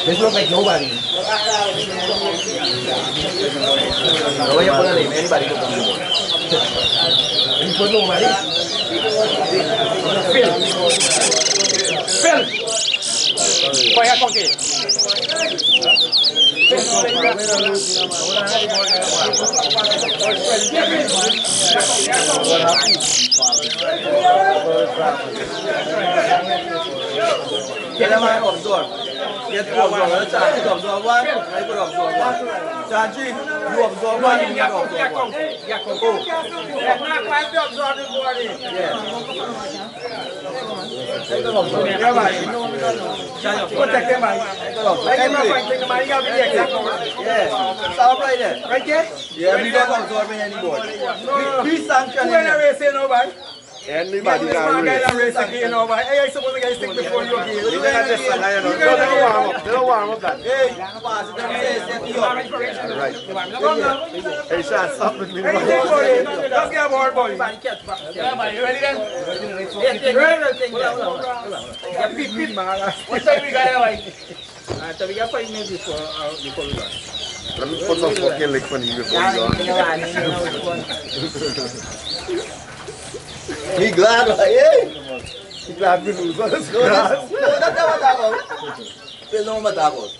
This looks like nobody. No voy a ponerle anybody to come on. You put nobody? Phil. Voy a contar. Get a man absorb. Get to absorb. Charge to absorb one. I could absorb one. Charge you absorb one. You absorb one. Stop right there. Right there? Yeah, we don't absorb anymore. We sanction nobody. Anybody can race again over. Hey, I suppose I got to stick before you again. You got to They don't warm up that. Hey, Right. Hey, Sean, stop with me. hey, let's get more, boy. Yeah, man, you ready then? What time we got like? So we got 5 minutes before we go. Let me put some fucking lick for you before you go. He glad, hey. He glad we lose. Let's go. That's what that was. There's no matter about.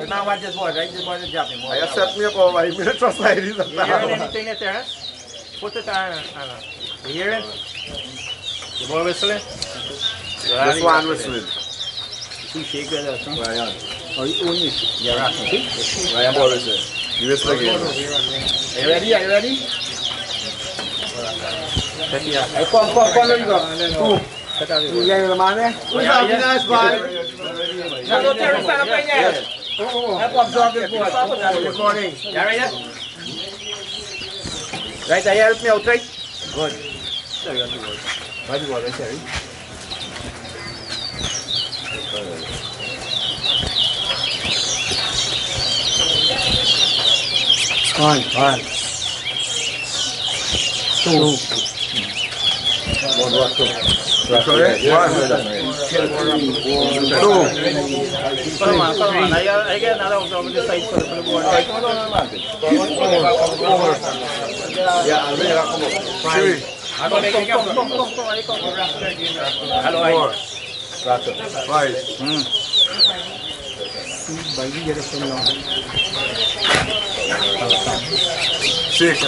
Now watch this board, right? This board is dropping. I set me up over. I'm going to trust my ideas. You hearing anything that's there? Put it on. You hear it? The boy whistling? This one whistling. Two shake with us, huh? Ryan. Oh, you own it? Yeah, right. Ryan boy whistling. You whistle again. Are you ready? Are you ready? Yeah. Come, let me go. Two. Yeah, man. We have Avinash, boy. Now go Terry, stand up right there. Help absorb this board. Good morning. You ready? Right there, help me out, right? Good. Why do you want to Terry? One. Two. Correct? Come on. I get another one on the side for the board. Yeah, I'll make it up. Three. Hello, Five. Six.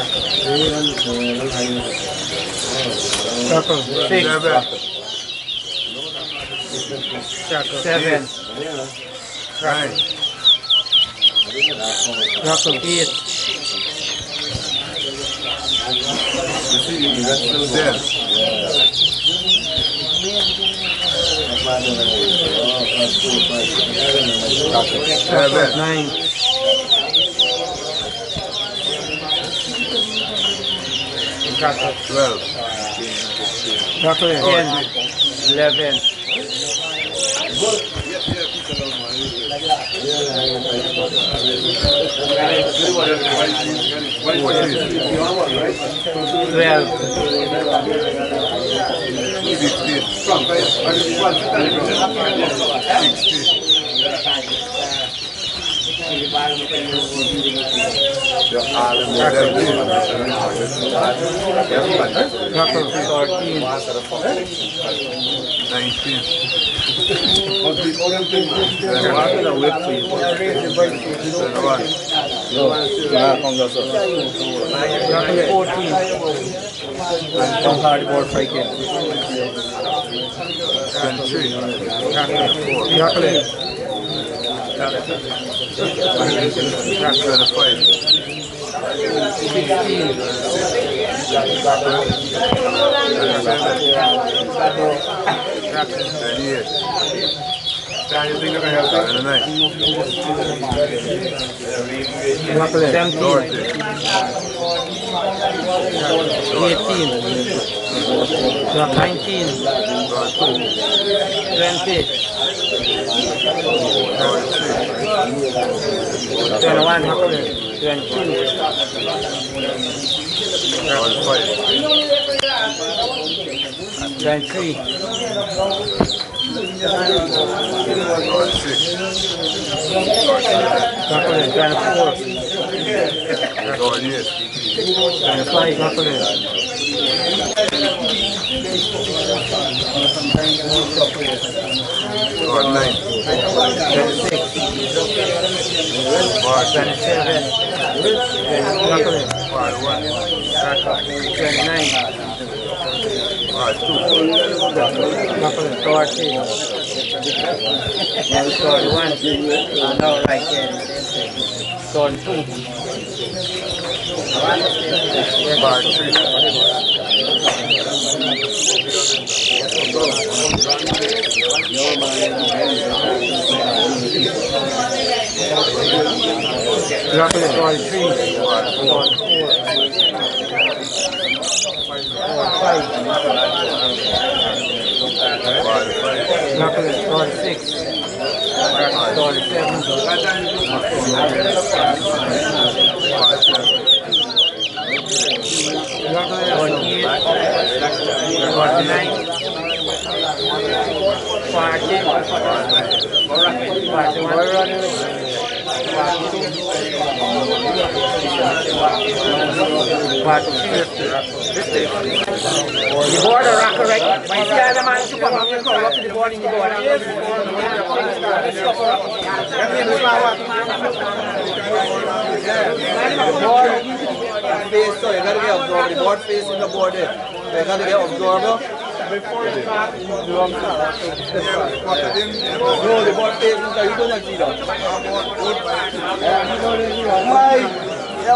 Seven. Nine. 8. Seven. 9. 12. 10. 11. 16. Anything that can help that in the night.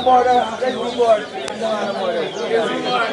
'Board, let's do board.